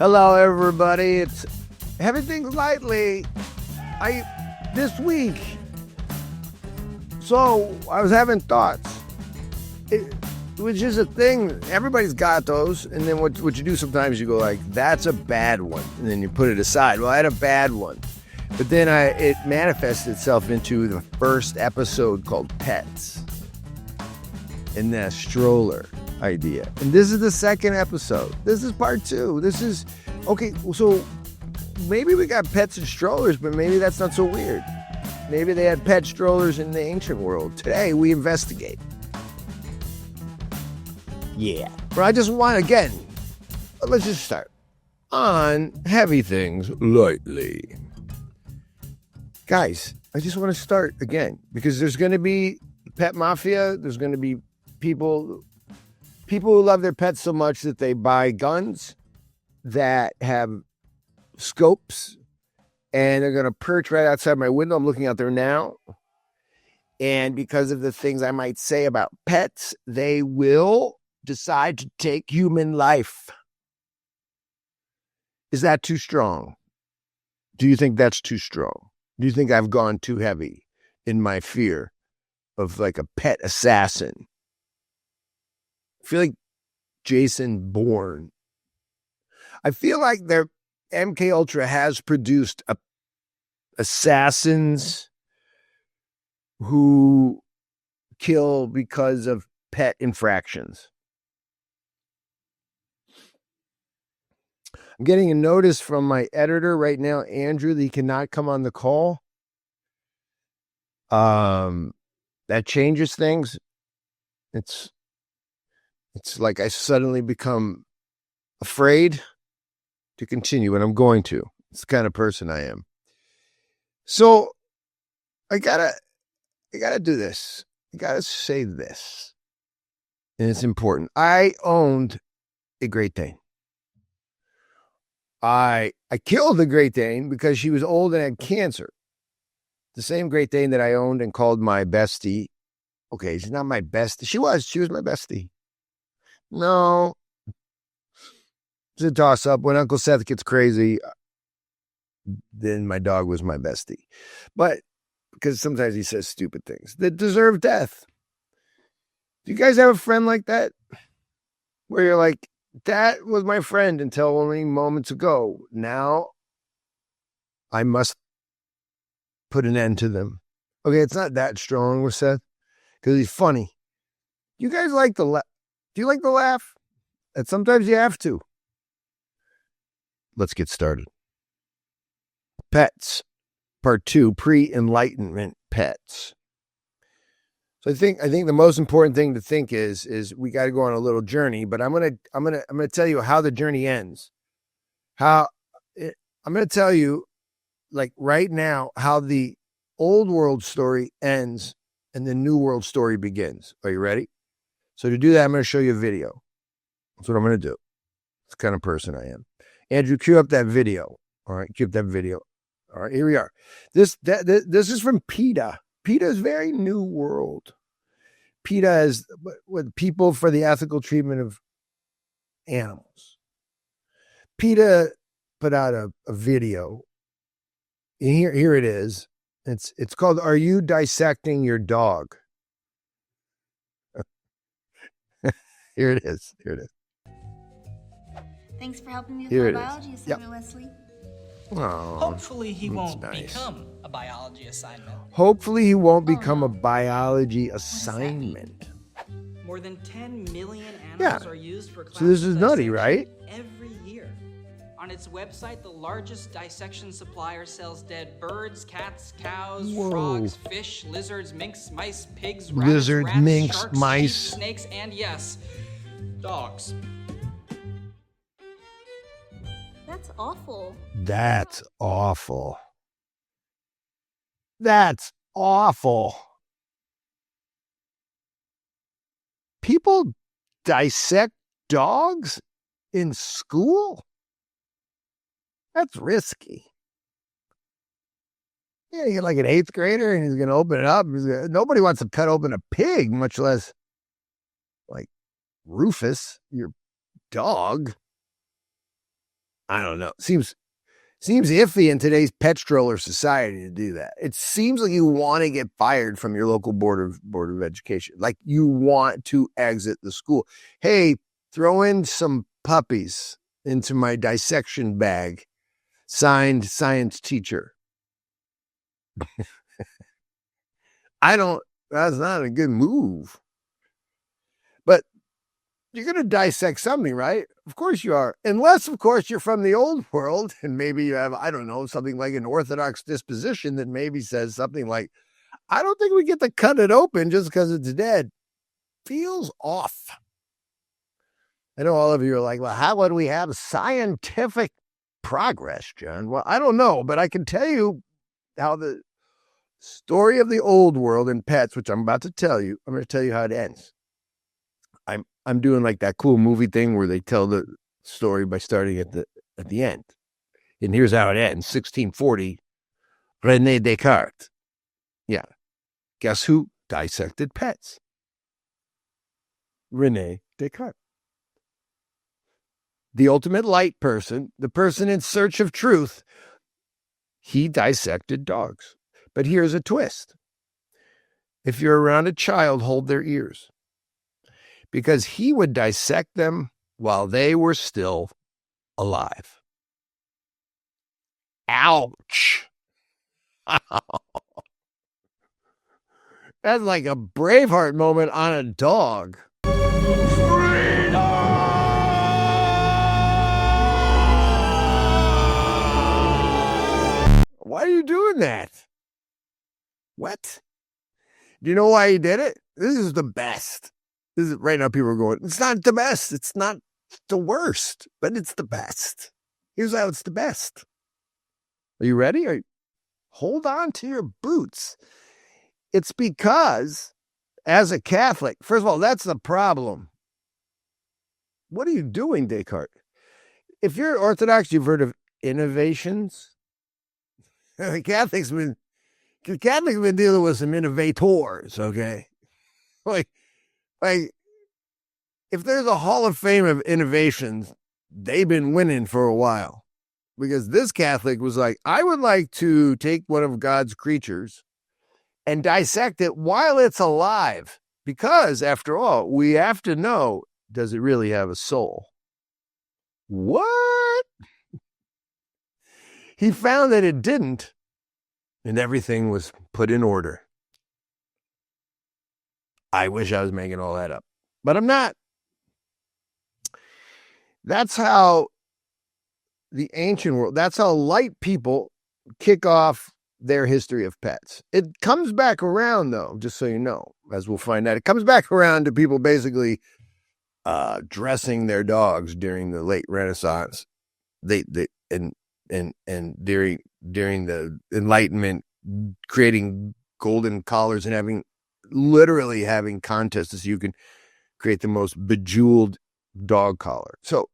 Hello, everybody. It's having things lightly. This week. So I was having thoughts. Which is a thing. Everybody's got those, and then what you do sometimes, you go like, "That's a bad one," and then you put it aside. Well, I had a bad one, but then it manifested itself into the first episode called Pets, and that stroller idea. And this is the second episode. This is part 2. This is okay. So maybe we got pets and strollers, but maybe that's not so weird. Maybe they had pet strollers in the ancient world. Today we investigate. Yeah. But I just want, again, let's just start on heavy things lightly. Guys, I just want to start again because there's going to be pet mafia. There's going to be people who love their pets so much that they buy guns that have scopes, and they're going to perch right outside my window. I'm looking out there now. And because of the things I might say about pets, they will decide to take human life. Is that too strong? Do you think that's too strong? Do you think I've gone too heavy in my fear of like a pet assassin? I feel like Jason Bourne. I feel like their MK Ultra has produced assassins who kill because of pet infractions. I'm getting a notice from my editor right now, Andrew, that he cannot come on the call. That changes things. It's like I suddenly become afraid to continue, and I'm going to. It's the kind of person I am. So I gotta do this. I gotta say this. And it's important. I owned a Great Dane. I killed the Great Dane because she was old and had cancer. The same Great Dane that I owned and called my bestie. Okay, she's not my bestie. She was my bestie. No. It's a toss-up. When Uncle Seth gets crazy, then my dog was my bestie. But because sometimes he says stupid things that deserve death. Do you guys have a friend like that? Where you're like, that was my friend until only moments ago. Now I must put an end to them. Okay, it's not that strong with Seth because he's funny. You guys like the laugh? Do you like the laugh? And sometimes you have to. Let's get started. Pets, part 2, pre-Enlightenment pets. So I think the most important thing to think is we got to go on a little journey, but I'm gonna tell you how the journey ends. I'm gonna tell you, like right now, how the old world story ends and the new world story begins. Are you ready? So to do that, I'm gonna show you a video. That's what I'm gonna do. It's the kind of person I am. Andrew, cue up that video. All right, cue up that video. All right, here we are. This is from PETA. PETA's very new world. PETA is with People for the Ethical Treatment of Animals. PETA put out a video. And here it is. It's called "Are You Dissecting Your Dog?" Here it is. Thanks for helping me with Here my it is. biology assignment, Leslie. Oh, Hopefully he won't nice. become a biology assignment. Hopefully he won't become a biology assignment. More than 10 million Yeah. animals are used for So this is nutty, dissection right? every year. On its website, the largest dissection supplier sells dead birds, cats, cows, Whoa. frogs, fish, lizards, minks, mice, pigs, Lizards, rats, minks, sharks, mice. sheep, snakes, and yes, dogs. That's awful. That's awful. That's awful. People dissect dogs in school? That's risky. Yeah, you get like an 8th grader and he's going to open it up. Nobody wants to cut open a pig, much less like Rufus, your dog. I don't know. Seems iffy in today's pet stroller society to do that. It seems like you want to get fired from your local board of education. Like you want to exit the school. Hey, throw in some puppies into my dissection bag. Signed, science teacher. That's not a good move. But you're going to dissect something, right? Of course you are. Unless, of course, you're from the old world and maybe you have, I don't know, something like an orthodox disposition that maybe says something like, I don't think we get to cut it open just because it's dead. Feels off. I know all of you are like, well, how would we have scientific progress, John? Well, I don't know, but I can tell you how the story of the old world in pets, which I'm about to tell you, I'm going to tell you how it ends. I'm doing like that cool movie thing where they tell the story by starting at the end. And here's how it ends. 1640, René Descartes. Yeah. Guess who dissected pets? René Descartes. The ultimate light person, the person in search of truth, he dissected dogs. But here's a twist. If you're around a child, hold their ears. Because he would dissect them while they were still alive. Ouch. That's like a Braveheart moment on a dog. Freedom! Why are you doing that? What? Do you know why he did it? This is the best. This is right now. People are going, it's not the best. It's not the worst, but it's the best. Here's how it's the best. Are you ready? Hold on to your boots. It's because, as a Catholic, first of all, that's the problem. What are you doing, Descartes? If you're Orthodox, you've heard of innovations. The Catholics have been dealing with some innovators, okay? Like, if there's a Hall of Fame of innovations, they've been winning for a while. Because this Catholic was like, I would like to take one of God's creatures and dissect it while it's alive. Because, after all, we have to know, does it really have a soul? What? He found that it didn't, and everything was put in order. I wish I was making all that up, but I'm not. That's how the ancient world, that's how light people kick off their history of pets. It comes back around, though, just so you know, as we'll find out. It comes back around to people basically dressing their dogs during the late Renaissance. And during the Enlightenment, creating golden collars and literally having contests so you can create the most bejeweled dog collar. So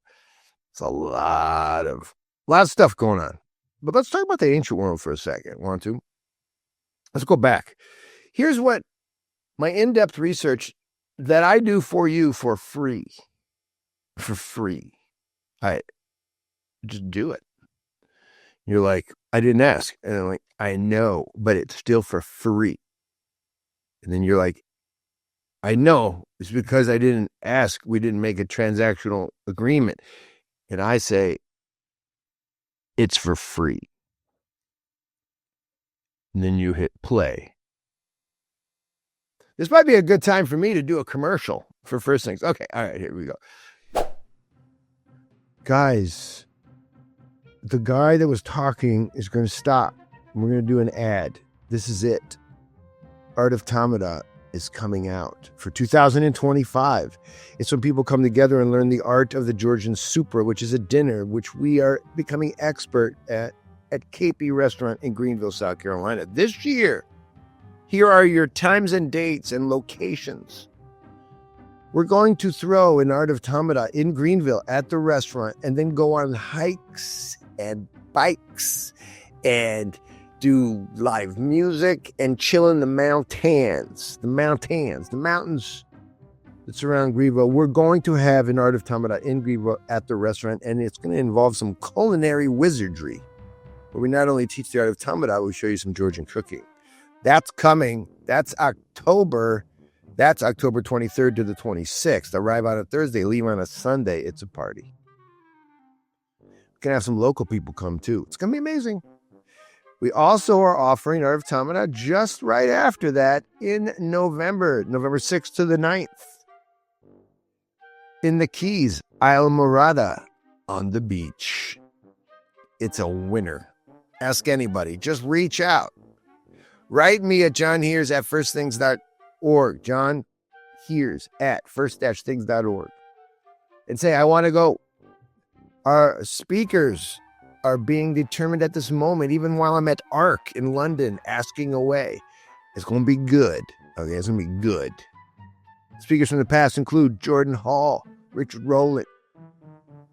it's a lot of stuff going on. But let's talk about the ancient world for a second. Want to? Let's go back. Here's what my in-depth research that I do for you for free. For free. I just do it. You're like, I didn't ask. And I'm like, I know, but it's still for free. And then you're like, I know. It's because I didn't ask. We didn't make a transactional agreement. And I say, it's for free. And then you hit play. This might be a good time for me to do a commercial for First Things. Okay, all right, here we go. Guys, the guy that was talking is going to stop. We're going to do an ad. This is it. Art of Automata is coming out for 2025. It's when people come together and learn the art of the Georgian Supra, which is a dinner, which we are becoming expert at KP Restaurant in Greenville, South Carolina. This year, here are your times and dates and locations. We're going to throw an Art of Automata in Greenville at the restaurant and then go on hikes and bikes and do live music and chill in the mountains. The mountains. that's around Greville. We're going to have an Art of Tamada in Greville at the restaurant, and it's going to involve some culinary wizardry, where we not only teach the Art of Tamada, we show you some Georgian cooking. That's coming. That's October 23rd to the 26th. Arrive on a Thursday, leave on a Sunday. It's a party. We can have some local people come too. It's going to be amazing. We also are offering Art of Tamada just right after that in November 6th to the 9th. In the Keys, Isla Morada, on the beach. It's a winner. Ask anybody. Just reach out. Write me at johnheers@firstthings.org. John Heers at first-things.org. And say, I want to go. Our speakers are being determined at this moment, even while I'm at ARC in London, asking away. It's going to be good. Okay, it's going to be good. Speakers from the past include Jordan Hall, Richard Rowland,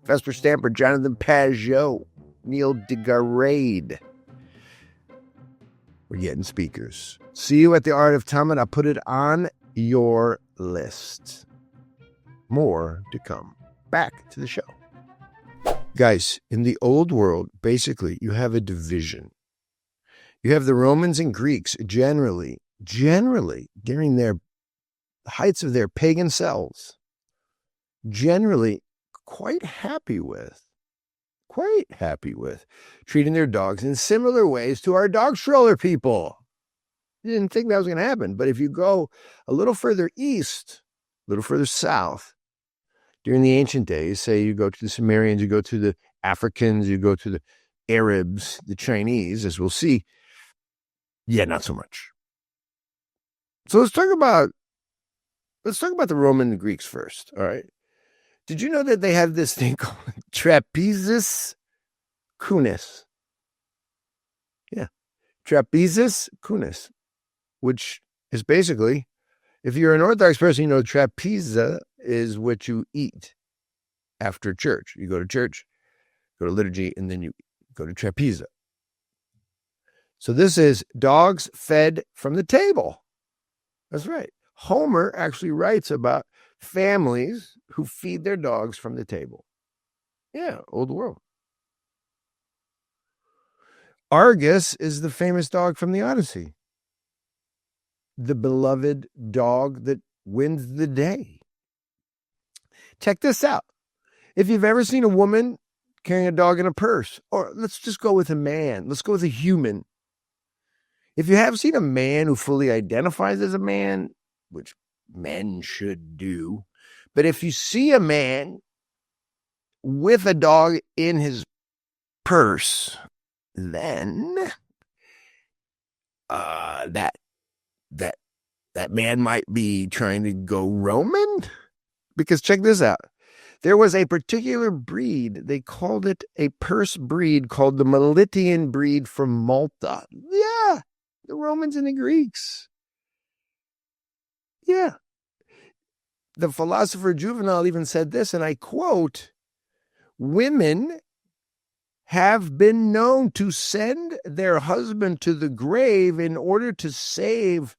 Vesper Stamper, Jonathan Pajot, Neil DeGarade. We're getting speakers. See you at the Art of Tamada. Put it on your list. More to come. Back to the show. Guys, in the old world, basically, you have a division. You have the Romans and Greeks generally, during their heights of their pagan selves, generally quite happy with treating their dogs in similar ways to our dog stroller people. Didn't think that was going to happen. But if you go a little further east, a little further south, during the ancient days, say you go to the Sumerians, you go to the Africans, you go to the Arabs, the Chinese, as we'll see. Yeah, not so much. So let's talk about the Roman and Greeks first, all right? Did you know that they have this thing called trapezus cunis? Yeah, trapezus cunis, which is basically, if you're an Orthodox person, you know trapeza is what you eat after church. You go to church, go to liturgy, and then you go to trapeza. So this is dogs fed from the table. That's right. Homer actually writes about families who feed their dogs from the table. Yeah, old world. Argus is the famous dog from the Odyssey. The beloved dog that wins the day. Check this out. If you've ever seen a woman carrying a dog in a purse, or let's just go with a man. Let's go with a human. If you have seen a man who fully identifies as a man, which men should do, but if you see a man with a dog in his purse, then that man might be trying to go Roman. Because check this out. There was a particular breed, they called it a purse breed called the Melitian breed from Malta. Yeah, the Romans and the Greeks. Yeah. The philosopher Juvenal even said this, and I quote, women have been known to send their husband to the grave in order to save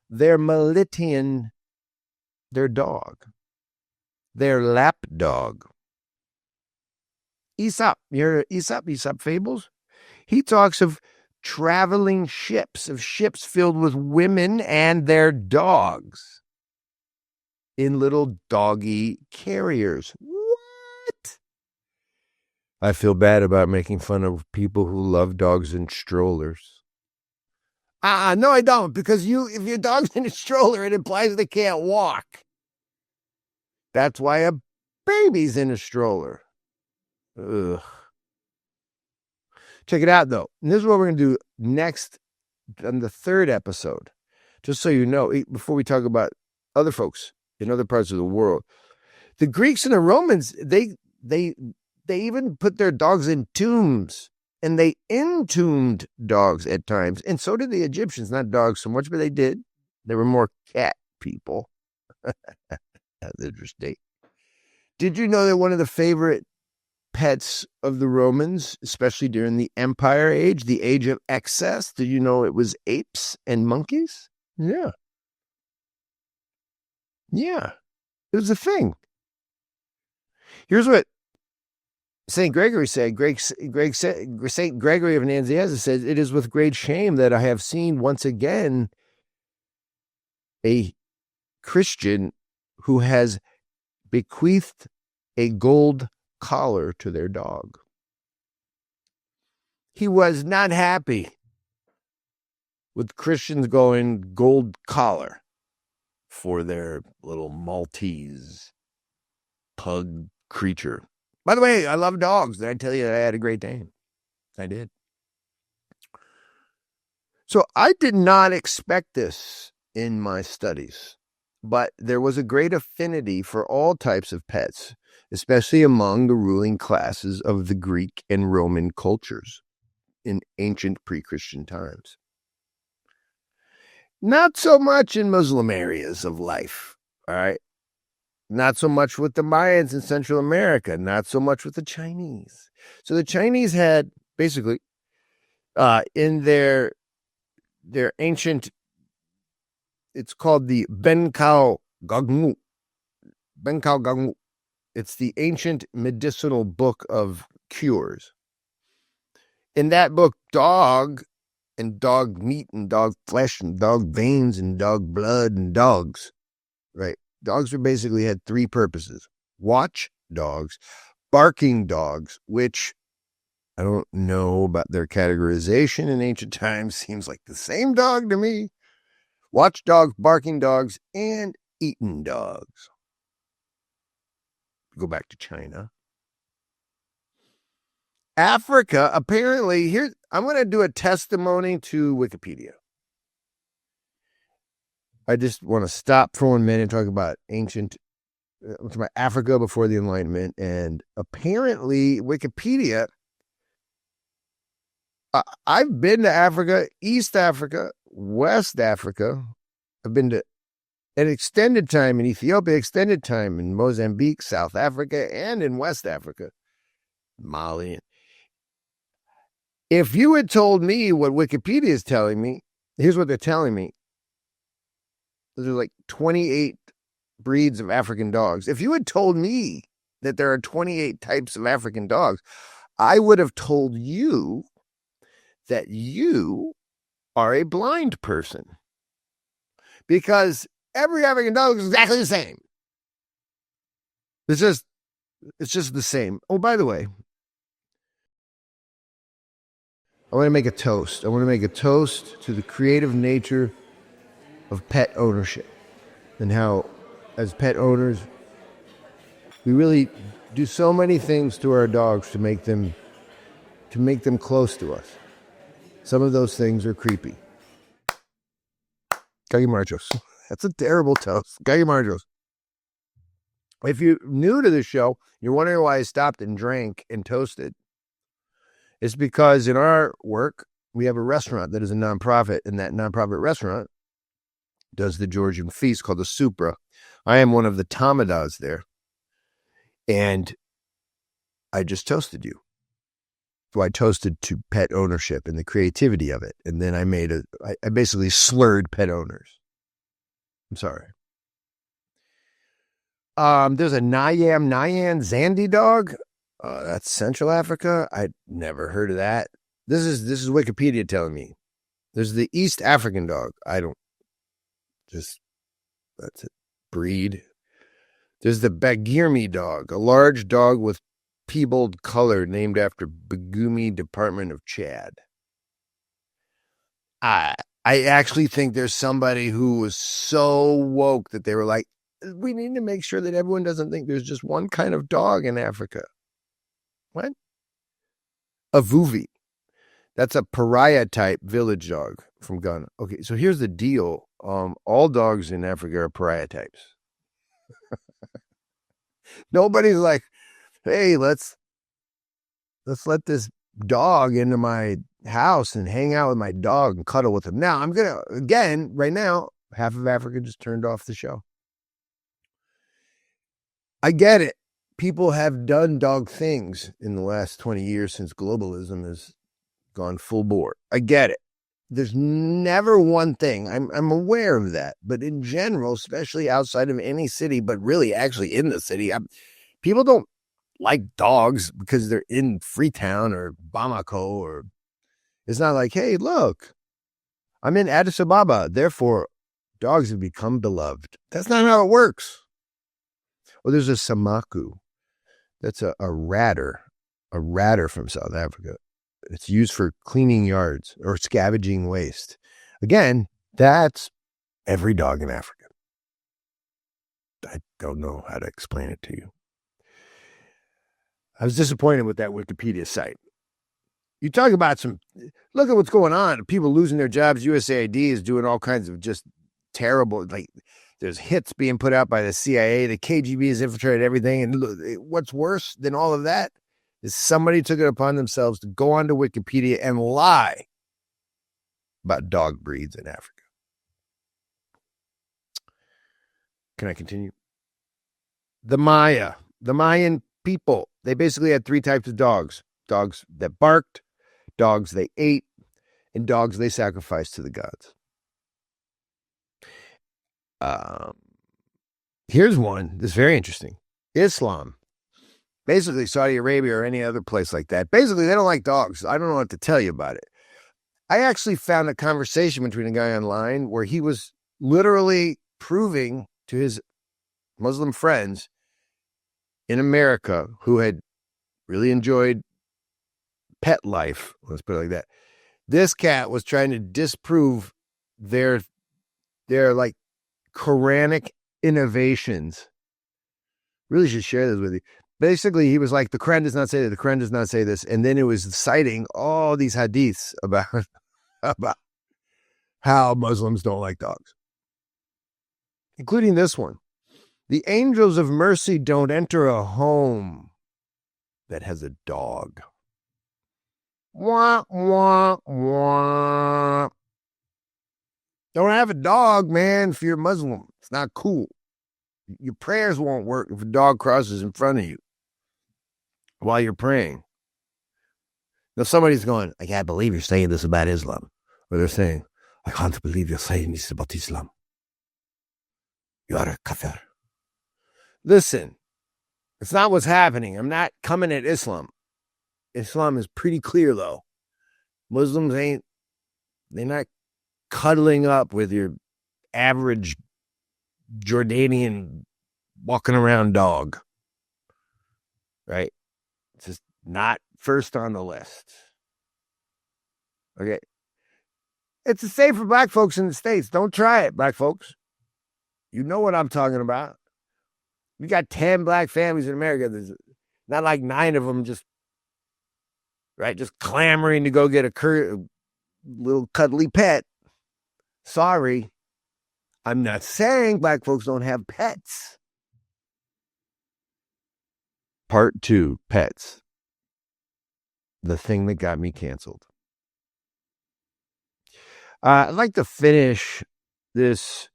their Melitian, their dog, their lap dog. Aesop, you heard of Aesop Fables? He talks of traveling ships, of ships filled with women and their dogs in little doggy carriers. What? I feel bad about making fun of people who love dogs in strollers. No, I don't, because if your dog's in a stroller, it implies they can't walk. That's why a baby's in a stroller. Ugh. Check it out, though. And this is what we're going to do next on the third episode. Just so you know, before we talk about other folks in other parts of the world. The Greeks and the Romans, they even put their dogs in tombs. And they entombed dogs at times. And so did the Egyptians. Not dogs so much, but they did. They were more cat people. That's interesting. Did you know that one of the favorite pets of the Romans, especially during the Empire Age, the age of excess, did you know it was apes and monkeys? Yeah. Yeah. It was a thing. Here's what St. Gregory said. St. Gregory of Nazianzus says, "It is with great shame that I have seen once again a Christian who has bequeathed a gold collar to their dog." He was not happy with Christians going gold collar for their little Maltese pug creature. By the way, I love dogs. Did I tell you that I had a Great Dane? I did. So I did not expect this in my studies, but there was a great affinity for all types of pets, especially among the ruling classes of the Greek and Roman cultures in ancient pre-Christian times. Not so much in Muslim areas of life, all right? Not so much with the Mayans in Central America, not so much with the Chinese. So the Chinese had basically in their ancient, it's called the Benkao Gangmu. Benkao Gangmu. It's the ancient medicinal book of cures. In that book, dog and dog meat and dog flesh and dog veins and dog blood and dogs, right? Dogs basically had three purposes. Watch dogs, barking dogs, which I don't know about their categorization in ancient times. Seems like the same dog to me. Watch dogs, barking dogs, and eating dogs. Go back to China. Africa, apparently, here, I'm going to do a testimony to Wikipedia. I just want to stop for 1 minute and talk about about Africa before the Enlightenment. And apparently, Wikipedia, I've been to Africa, East Africa, West Africa. I've been to an extended time in Ethiopia, extended time in Mozambique, South Africa, and in West Africa, Mali. If you had told me what Wikipedia is telling me, here's what they're telling me. There's like 28 breeds of African dogs. If you had told me that there are 28 types of African dogs, I would have told you that you are a blind person. Because every African dog is exactly the same. It's just the same. Oh, by the way, I want to make a toast. I want to make a toast to the creative nature of pet ownership and how, as pet owners, we really do so many things to our dogs to make them close to us. Some of those things are creepy. Gaggy Marjos. That's a terrible toast. Gaggy Marjos. If you're new to the show, you're wondering why I stopped and drank and toasted. It's because in our work, we have a restaurant that is a nonprofit, and that nonprofit restaurant does the Georgian feast called the Supra. I am one of the Tamadas there, and I just toasted you. So I toasted to pet ownership and the creativity of it, and then I basically slurred pet owners. I'm sorry. There's a Nyan Zandi dog. That's Central Africa. I'd never heard of that. This is Wikipedia telling me. There's the East African dog. That's a breed. There's the Bagirmi dog, a large dog with piebald color named after Bagumi Department of Chad. I actually think there's somebody who was so woke that they were like, we need to make sure that everyone doesn't think there's just one kind of dog in Africa. What? A Vuvi. That's a pariah type village dog from Ghana. Okay, so here's the deal. All dogs in Africa are pariah types. Nobody's like, hey, let's let this dog into my house and hang out with my dog and cuddle with him. Now, I'm going to, again, right now, half of Africa just turned off the show. I get it. People have done dog things in the last 20 years since globalism has gone full bore. I get it. there's never one thing. I'm aware of that, but in general, especially outside of any city, but really actually in the city, people don't like dogs because they're in Freetown or Bamako, or it's not like, hey, look, I'm in Addis Ababa, therefore dogs have become beloved. That's not how it works. Well, there's a samaku. That's a ratter from South Africa. It's used for cleaning yards or scavenging waste. Again, that's every dog in Africa. I don't know how to explain it to you. I was disappointed with that Wikipedia site. You talk about look at what's going on. People losing their jobs. USAID is doing all kinds of just terrible, like there's hits being put out by the CIA. The KGB has infiltrated everything. And what's worse than all of that is somebody took it upon themselves to go onto Wikipedia and lie about dog breeds in Africa. Can I continue? The Mayan people, they basically had 3 types of dogs. Dogs that barked, dogs they ate, and dogs they sacrificed to the gods. Here's one that's very interesting. Islam. Basically, Saudi Arabia or any other place like that. Basically, they don't like dogs. I don't know what to tell you about it. I actually found a conversation between a guy online where he was literally proving to his Muslim friends in America who had really enjoyed pet life, let's put it like that. This cat was trying to disprove their like Quranic innovations. Really should share this with you. Basically, he was like, the Quran does not say that, the Quran does not say this. And then it was citing all these hadiths about how Muslims don't like dogs, including this one. The angels of mercy don't enter a home that has a dog. Wah, wah, wah. Don't have a dog, man, if you're Muslim. It's not cool. Your prayers won't work if a dog crosses in front of you while you're praying. Now somebody's going, I can't believe you're saying this about Islam. Or they're saying, I can't believe you're saying this about Islam. You are a kafir. Listen, it's not what's happening. I'm not coming at Islam. Islam is pretty clear, though. Muslims they're not cuddling up with your average Jordanian walking around dog. Right? It's just not first on the list. Okay. It's the same for black folks in the States. Don't try it, black folks. You know what I'm talking about. We got 10 black families in America. There's not like 9 of them just clamoring to go get a little cuddly pet. Sorry. I'm not saying black folks don't have pets. Part 2, pets. The thing that got me canceled. I'd like to finish this.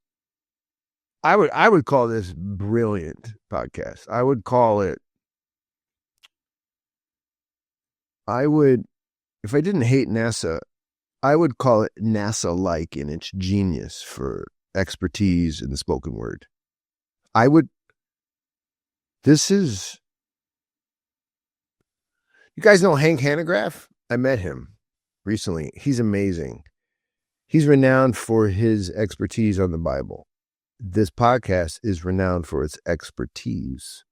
I would call this brilliant podcast. I would call it. If I didn't hate NASA, I would call it NASA-like in its genius for expertise in the spoken word. You guys know Hank Hanegraaff? I met him recently. He's amazing. He's renowned for his expertise on the Bible. This podcast is renowned for its expertise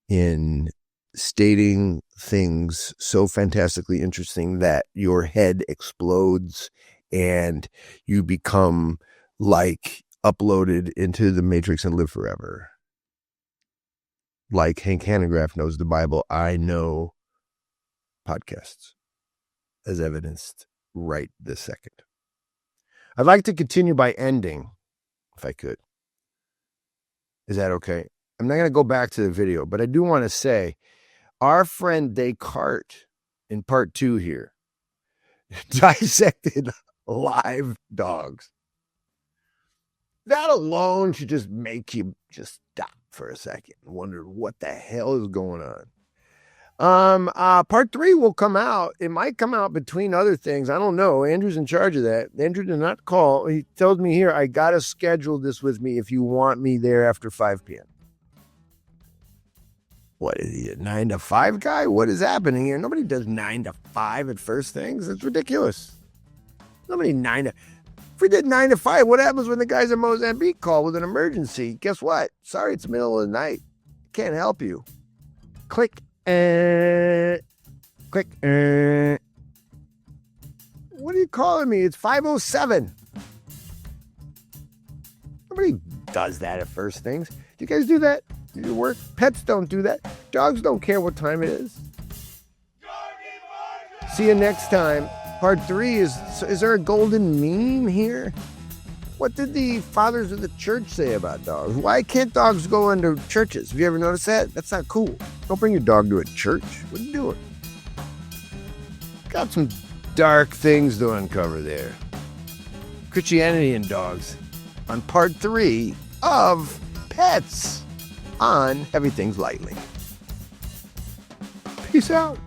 in stating things so fantastically interesting that your head explodes and you become like uploaded into the Matrix and live forever. Like Hank Hanegraaff knows the Bible, I know podcasts, as evidenced right this second. I'd like to continue by ending, if I could. Is that okay? I'm not going to go back to the video, but I do want to say our friend Descartes in part 2 here dissected live dogs. That alone should just make you just stop for a second and wonder what the hell is going on. Part 3 will come out. It might come out between other things. I don't know. Andrew's in charge of that. Andrew did not call. He told me here, I got to schedule this with me if you want me there after 5 p.m. What is he, a 9 to 5 guy? What is happening here? Nobody does 9 to 5 at first things. It's ridiculous. Nobody 9 to... If we did 9 to 5, what happens when the guys in Mozambique call with an emergency? Guess what? Sorry, it's the middle of the night. Can't help you. Click. Click. What are you calling me? It's 5:07. Nobody does that at first things. Do you guys do that? Do you work? Pets don't do that. Dogs don't care what time it is. See you next time. Part 3 is there a golden meme here? What did the fathers of the church say about dogs? Why can't dogs go into churches? Have you ever noticed that? That's not cool. Don't bring your dog to a church. What are you doing? Got some dark things to uncover there. Christianity and dogs on part 3 of Pets on Everything's Lightly. Peace out.